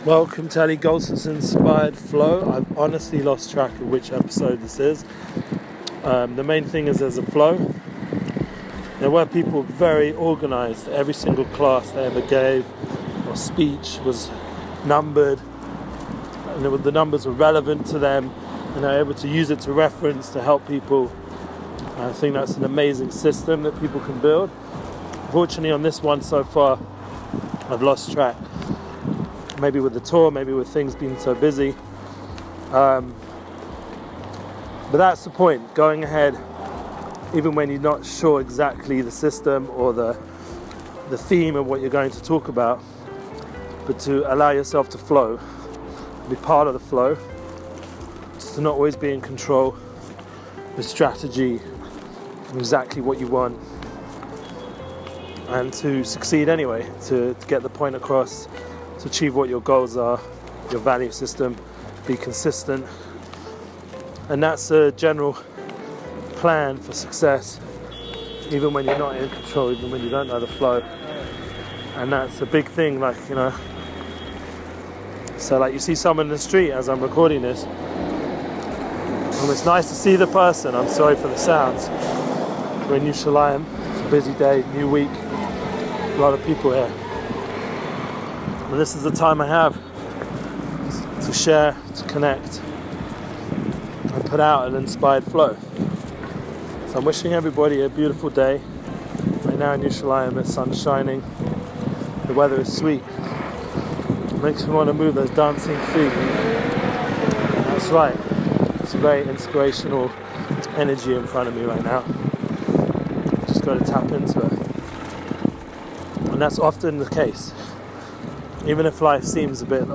Welcome to Ali Goldson's Inspired Flow. I've honestly lost track of which episode this is. The main thing is there's a flow. There were people very organised. Every single class they ever gave or speech was numbered, and the numbers were relevant to them, and they're able to use it to reference to help people. I think that's an amazing system that people can build. Unfortunately, on this one so far, I've lost track. Maybe with the tour, maybe with things being so busy. But that's the point, going ahead, even when you're not sure exactly the system or the theme of what you're going to talk about, but to allow yourself to flow, be part of the flow, just to not always be in control, the strategy, exactly what you want, and to succeed anyway, to get the point across, to achieve what your goals are, your value system, be consistent. And that's a general plan for success, even when you're not in control, even when you don't know the flow. And that's a big thing, so like you see someone in the street as I'm recording this, and it's nice to see the person. I'm sorry for the sounds. We're in Yerushalayim, it's a busy day, new week, a lot of people here. And this is the time I have to share, to connect, and put out an inspired flow. So I'm wishing everybody a beautiful day. Right now in Yerushalayim, the sun's shining, the weather is sweet. It makes me want to move those dancing feet. That's right, it's a very inspirational energy in front of me right now. Just got to tap into it. And that's often the case. Even if life seems a bit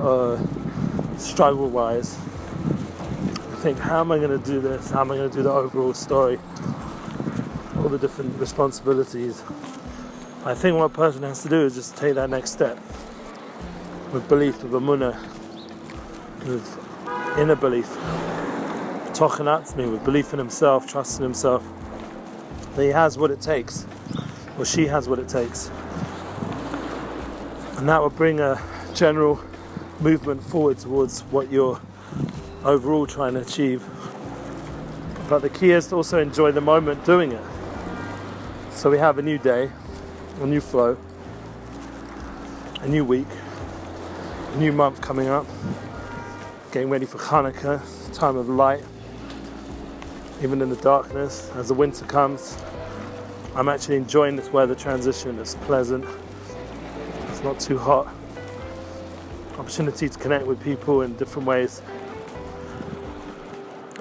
struggle-wise, I think, how am I going to do this? How am I going to do the overall story? All the different responsibilities. I think what a person has to do is just take that next step with belief, with emunah, with inner belief, tochenatzmi, with belief in himself, trust in himself, that he has what it takes, or she has what it takes. And that will bring a general movement forward towards what you're overall trying to achieve. But the key is to also enjoy the moment doing it. So we have a new day, a new flow, a new week, a new month coming up, getting ready for Hanukkah, time of light, even in the darkness. As the winter comes, I'm actually enjoying this weather transition. It's pleasant. It's not too hot. Opportunity to connect with people in different ways.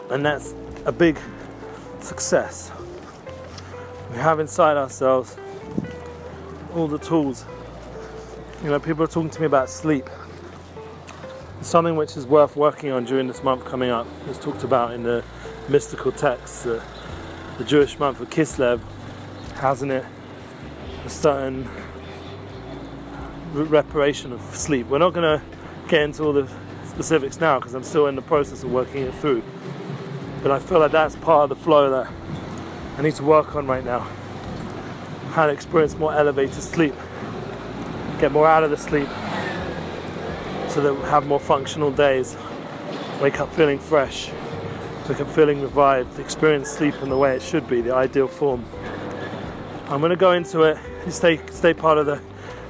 And that's a big success. We have inside ourselves all the tools. People are talking to me about sleep. It's something which is worth working on during this month coming up. It's talked about in the mystical texts. The Jewish month of Kislev has in it a certain reparation of sleep. We're not going to get into all the specifics now because I'm still in the process of working it through. But I feel like that's part of the flow that I need to work on right now. How to experience more elevated sleep. Get more out of the sleep so that we have more functional days. Wake up feeling fresh. Wake up feeling revived. Experience sleep in the way it should be, the ideal form. I'm going to go into it. Stay part of the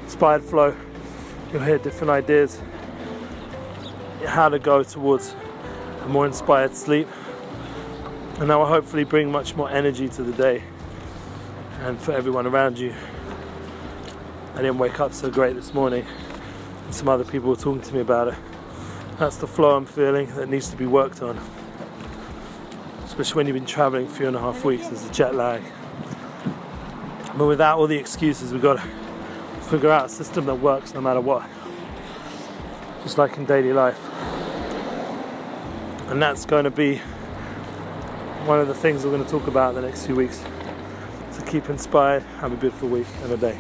inspired flow. You'll hear different ideas how to go towards a more inspired sleep, and that will hopefully bring much more energy to the day and for everyone around you. I didn't wake up so great this morning, and some other people were talking to me about it. That's the flow I'm feeling that needs to be worked on, especially when you've been traveling 3.5 weeks. There's a jet lag, but without all the excuses, we've got to figure out a system that works no matter what, just like in daily life. And that's going to be one of the things we're going to talk about in the next few weeks. So keep inspired, have a beautiful week and a day.